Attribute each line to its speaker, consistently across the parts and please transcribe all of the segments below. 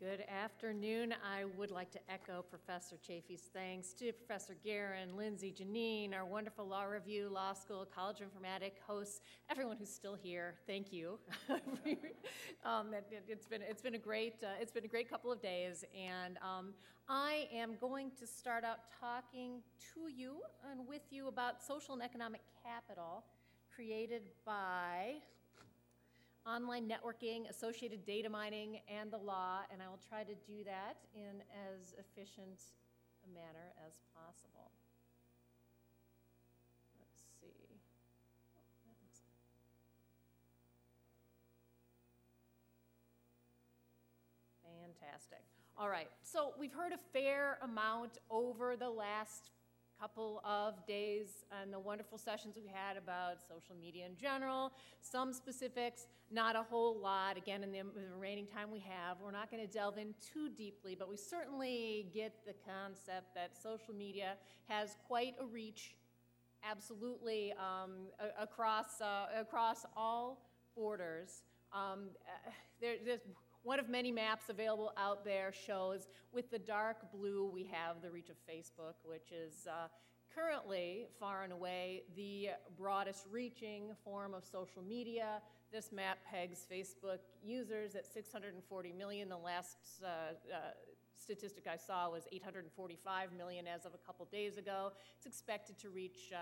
Speaker 1: Good afternoon. I would like to echo Professor Chafee's thanks to Professor Guerin, Lindsay, Janine, our wonderful Law Review, Law School, College of Informatics hosts, everyone who's still here. Thank you. It's been a great couple of days, and I am going to start out talking to you and with you about social and economic capital created by online networking, associated data mining, and the law, and I will try to do that in as efficient a manner as possible. Let's see. Fantastic. All right, so we've heard a fair amount over the last couple of days and the wonderful sessions we had about social media in general, some specifics, not a whole lot. Again, in the remaining time we have, we're not going to delve in too deeply, but we certainly get the concept that social media has quite a reach, absolutely, across all borders. There's one of many maps available out there shows with the dark blue we have the reach of Facebook, which is currently far and away the broadest reaching form of social media. This map pegs Facebook users at 640 million. The last statistic I saw was 845 million as of a couple days ago. It's expected to reach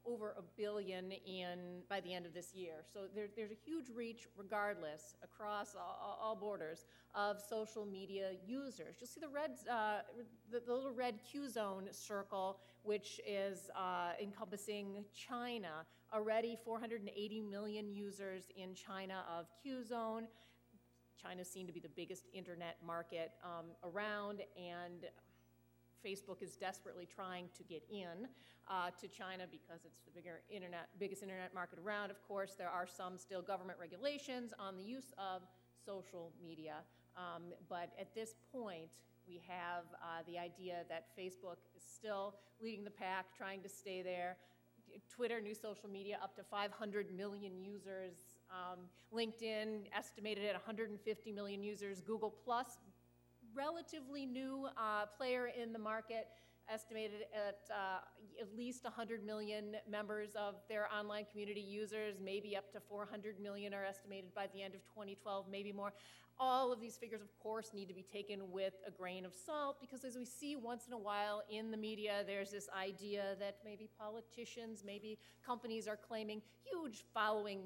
Speaker 1: over 1 billion by the end of this year. So there's a huge reach regardless across all borders of social media users. You'll see the red, the little red Q zone circle, which is encompassing China. Already 480 million users in China of Q zone. China's seen to be the biggest internet market around, and Facebook is desperately trying to get in to China because it's the biggest internet market around. Of course, there are some still government regulations on the use of social media, but at this point, we have the idea that Facebook is still leading the pack, trying to stay there. Twitter, new social media, up to 500 million users. LinkedIn, estimated at 150 million users. Google Plus, relatively new player in the market, estimated at least 100 million members of their online community users, maybe up to 400 million are estimated by the end of 2012, maybe more. All of these figures, of course, need to be taken with a grain of salt, because as we see once in a while in the media, there's this idea that maybe politicians, maybe companies are claiming huge following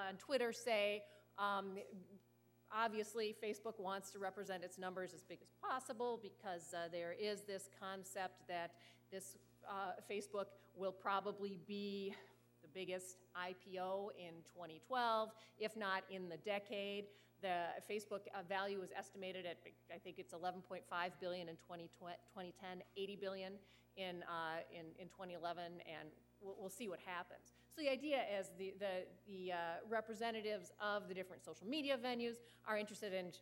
Speaker 1: on Twitter, say, obviously, Facebook wants to represent its numbers as big as possible because there is this concept that this Facebook will probably be the biggest IPO in 2012, if not in the decade. The Facebook value is estimated at, I think it's 11.5 billion in 2010, 80 billion in 2011, and we'll see what happens. So the idea is the representatives of the different social media venues are interested in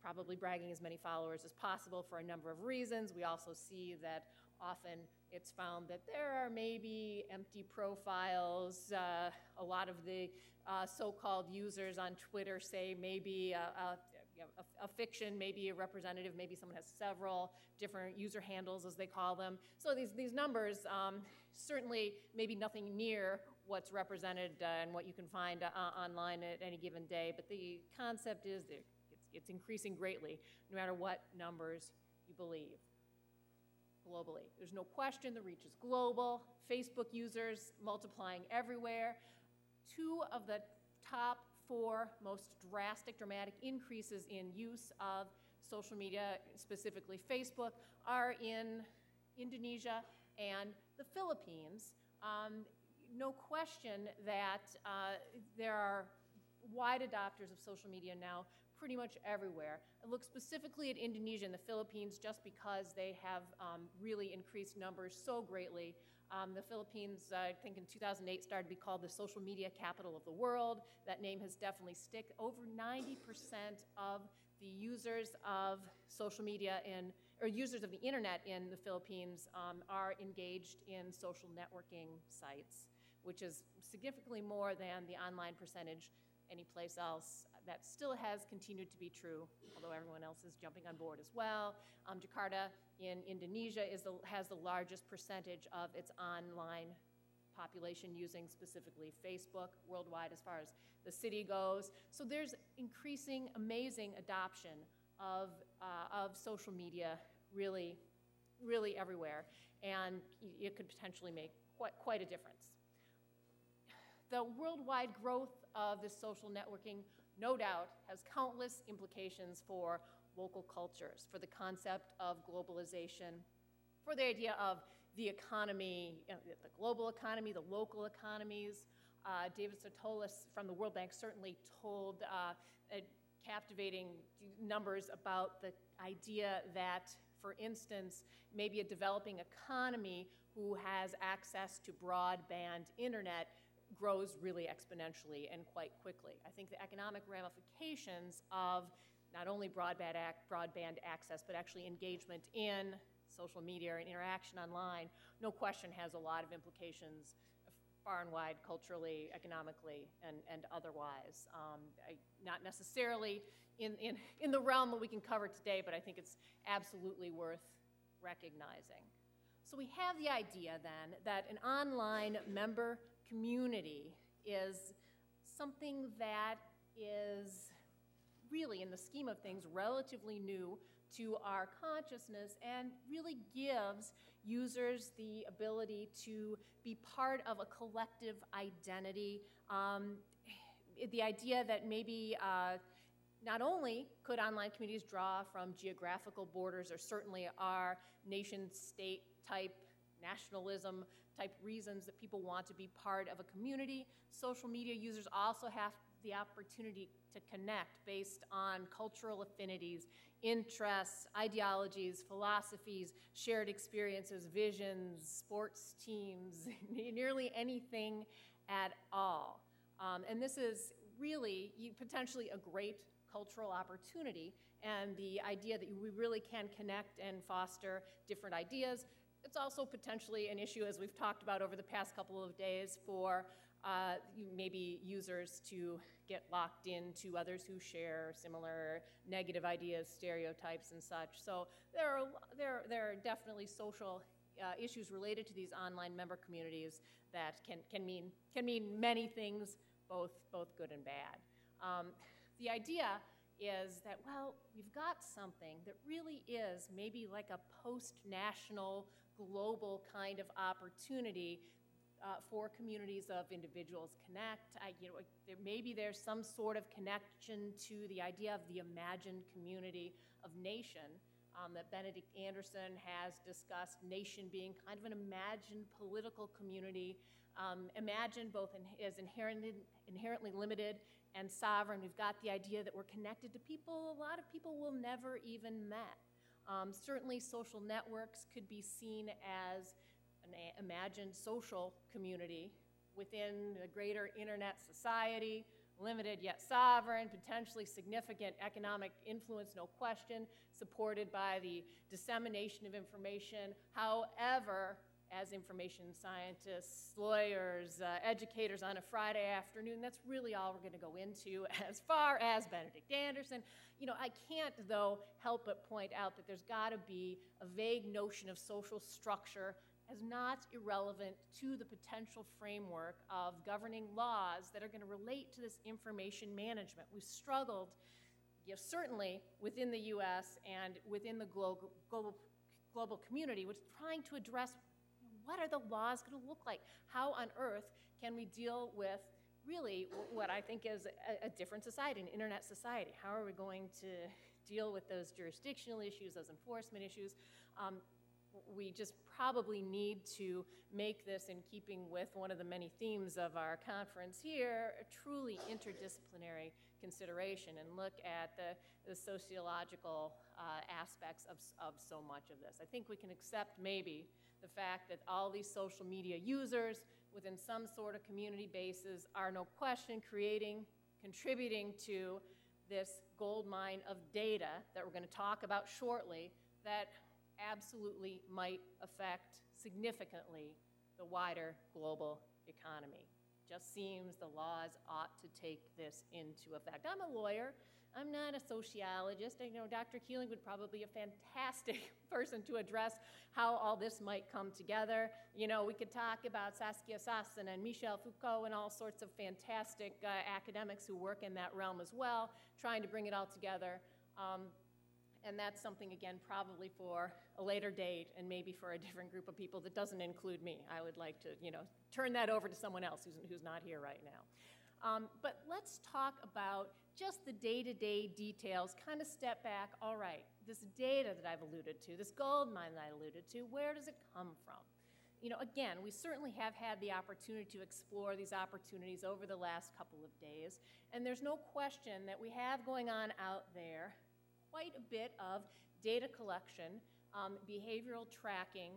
Speaker 1: probably bragging as many followers as possible for a number of reasons. We also see that often it's found that there are maybe empty profiles. A lot of the so-called users on Twitter say maybe a fiction, maybe a representative, maybe someone has several different user handles, as they call them. So these numbers, certainly maybe nothing near what's represented and what you can find online at any given day, but the concept is that it's increasing greatly, no matter what numbers you believe. Globally. There's no question the reach is global. Facebook users multiplying everywhere. 2 of the top 4 most dramatic increases in use of social media, specifically Facebook, are in Indonesia and the Philippines. No question that there are wide adopters of social media now pretty much everywhere. I look specifically at Indonesia and the Philippines just because they have really increased numbers so greatly. The Philippines, I think in 2008, started to be called the social media capital of the world. That name has definitely stuck. Over 90% of the users of social media or users of the internet in the Philippines are engaged in social networking sites, which is significantly more than the online percentage any place else. that still has continued to be true, although everyone else is jumping on board as well. Jakarta in Indonesia has the largest percentage of its online population using specifically Facebook worldwide as far as the city goes. So there's increasing, amazing adoption of social media really everywhere, and it could potentially make quite a difference. The worldwide growth of this social networking, no doubt, has countless implications for local cultures, for the concept of globalization, for the idea of the economy, the global economy, the local economies. David Sotolis from the World Bank certainly told captivating numbers about the idea that, for instance, maybe a developing economy who has access to broadband internet grows really exponentially and quite quickly. I think the economic ramifications of not only broadband access, but actually engagement in social media and interaction online, no question has a lot of implications far and wide, culturally, economically, and otherwise. Not necessarily in the realm that we can cover today, but I think it's absolutely worth recognizing. So we have the idea then that an online member community is something that is really, in the scheme of things, relatively new to our consciousness and really gives users the ability to be part of a collective identity. The idea that maybe not only could online communities draw from geographical borders, or certainly are nation-state type nationalism type reasons that people want to be part of a community, social media users also have the opportunity to connect based on cultural affinities, interests, ideologies, philosophies, shared experiences, visions, sports teams, nearly anything at all. And this is really potentially a great cultural opportunity, and the idea that we really can connect and foster different ideas. It's also potentially an issue, as we've talked about over the past couple of days, for maybe users to get locked into others who share similar negative ideas, stereotypes, and such. So there are definitely social issues related to these online member communities that can mean many things, both good and bad. The idea is that, well, we've got something that really is maybe like a post-national, global kind of opportunity for communities of individuals connect. Maybe there's some sort of connection to the idea of the imagined community of nation that Benedict Anderson has discussed, nation being kind of an imagined political community, imagined both as inherently limited and sovereign. We've got the idea that we're connected to people a lot of people will never even met. Certainly social networks could be seen as an imagined social community within the greater internet society, limited yet sovereign, potentially significant economic influence, no question, supported by the dissemination of information. However, as information scientists, lawyers, educators on a Friday afternoon, that's really all we're going to go into as far as Benedict Anderson. I can't, though, help but point out that there's got to be a vague notion of social structure as not irrelevant to the potential framework of governing laws that are going to relate to this information management. We've struggled, certainly within the U.S. and within the global community, with trying to address what are the laws going to look like? How on earth can we deal with really what I think is a different society, an internet society? How are we going to deal with those jurisdictional issues, those enforcement issues? We just probably need to make this, in keeping with one of the many themes of our conference here, a truly interdisciplinary consideration and look at the sociological aspects of so much of this. I think we can accept maybe the fact that all these social media users within some sort of community bases are no question contributing to this gold mine of data that we're going to talk about shortly that absolutely might affect significantly the wider global economy. just seems the laws ought to take this into effect. I'm a lawyer. I'm not a sociologist. I know Dr. Keeling would probably be a fantastic person to address how all this might come together. You know, we could talk about Saskia Sassen and Michel Foucault and all sorts of fantastic academics who work in that realm as well, trying to bring it all together. And that's something, again, probably for a later date and maybe for a different group of people that doesn't include me. I would like to, you know, turn that over to someone else who's not here right now. But let's talk about just the day-to-day details, kind of step back. All right, this data that I've alluded to, this gold mine that I alluded to, where does it come from? You know, again, we certainly have had the opportunity to explore these opportunities over the last couple of days, and there's no question that we have going on out there quite a bit of data collection, behavioral tracking,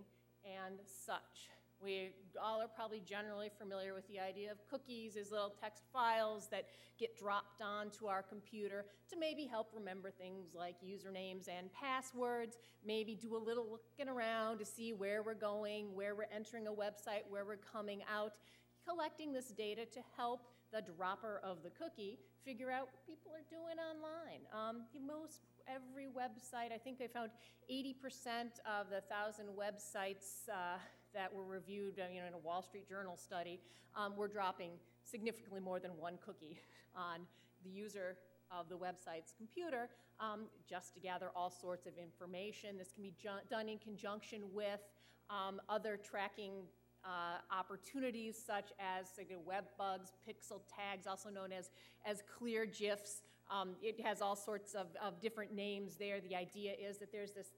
Speaker 1: and such. We all are probably generally familiar with the idea of cookies as little text files that get dropped onto our computer to maybe help remember things like usernames and passwords, maybe do a little looking around to see where we're going, where we're entering a website, where we're coming out, collecting this data to help the dropper of the cookie figure out what people are doing online. Every website, I think they found 80% of the 1,000 websites that were reviewed in a Wall Street Journal study were dropping significantly more than one cookie on the user of the website's computer just to gather all sorts of information. This can be done in conjunction with other tracking opportunities such as web bugs, pixel tags, also known as clear GIFs. It has all sorts of different names there. The idea is that there's this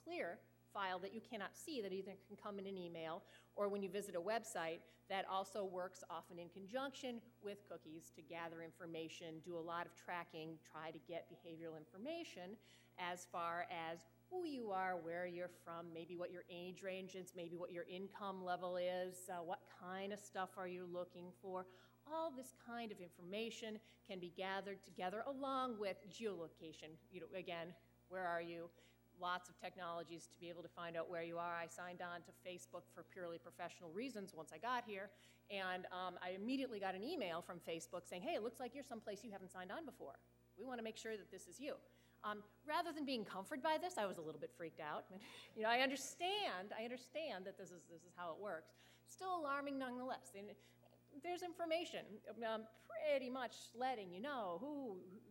Speaker 1: clear file that you cannot see that either can come in an email or when you visit a website that also works often in conjunction with cookies to gather information, do a lot of tracking, try to get behavioral information as far as who you are, where you're from, maybe what your age range is, maybe what your income level is, what kind of stuff are you looking for. All this kind of information can be gathered together along with geolocation. You know, again, where are you? Lots of technologies to be able to find out where you are. I signed on to Facebook for purely professional reasons once I got here, and I immediately got an email from Facebook saying, hey, it looks like you're someplace you haven't signed on before. We want to make sure that this is you. Rather than being comforted by this, I was a little bit freaked out. You know, I understand that this is how it works. Still alarming nonetheless. And there's information pretty much letting you know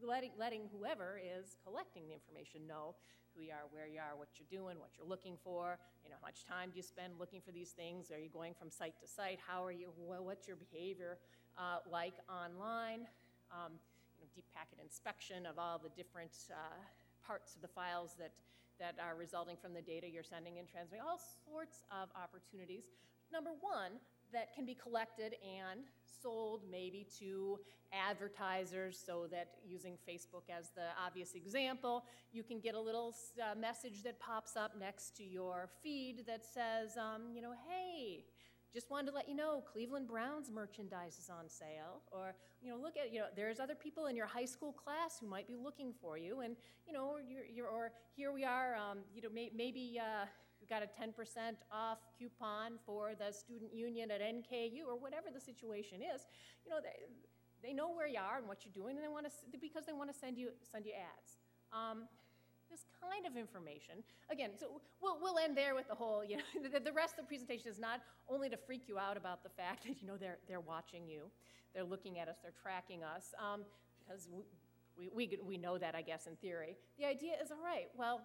Speaker 1: letting whoever is collecting the information know who you are, where you are, what you're doing, what you're looking for, you know, how much time do you spend looking for these things? Are you going from site to site? How are you, what's your behavior like online? Deep packet inspection of all the different parts of the files that are resulting from the data you're sending and transmitting, all sorts of opportunities. Number one, that can be collected and sold maybe to advertisers so that using Facebook as the obvious example, you can get a little message that pops up next to your feed that says, you know, hey, just wanted to let you know Cleveland Browns merchandise is on sale, or, you know, look at, you know, there's other people in your high school class who might be looking for you, and, you know, or here we are, you know, maybe we've got a 10% off coupon for the student union at NKU, or whatever the situation is. You know, they know where you are and what you're doing, and because they want to send you ads. This kind of information, again, so we'll end there with the whole, you know, the rest of the presentation is not only to freak you out about the fact that, you know, they're watching you, they're looking at us, they're tracking us, because we know that, I guess, in theory. The idea is, all right, well,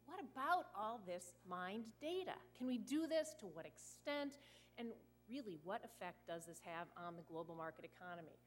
Speaker 1: what about all this mined data? Can we do this? To what extent? And really, what effect does this have on the global market economy?